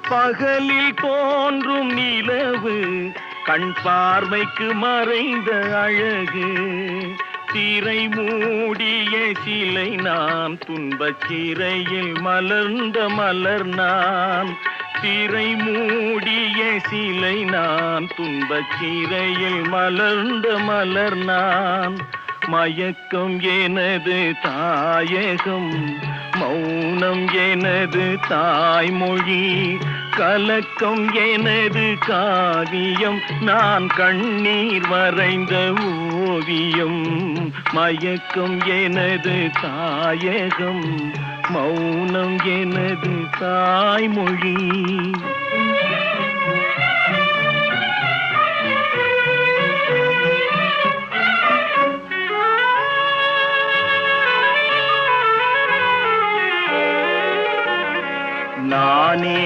பகலில் தோன்றும் நிலவு கண் பார்வைக்கு மறைந்த அழகு. திரை மூடிய சிலை நான், துன்பச் சிறையில் மலர்ந்த மலர் நான். திரை மூடிய சிலை நான், துன்பச் சிறையில் மலர்ந்த மலர் நான். மயக்கம் எனது தாயகம், மௌனம் எனது தாய்மொழி. கலக்கம் எனது காவியம், நான் கண்ணீர் வரைந்த ஓவியம். மயக்கம் எனது தாயகம், மௌனம் எனது தாய்மொழி. நானே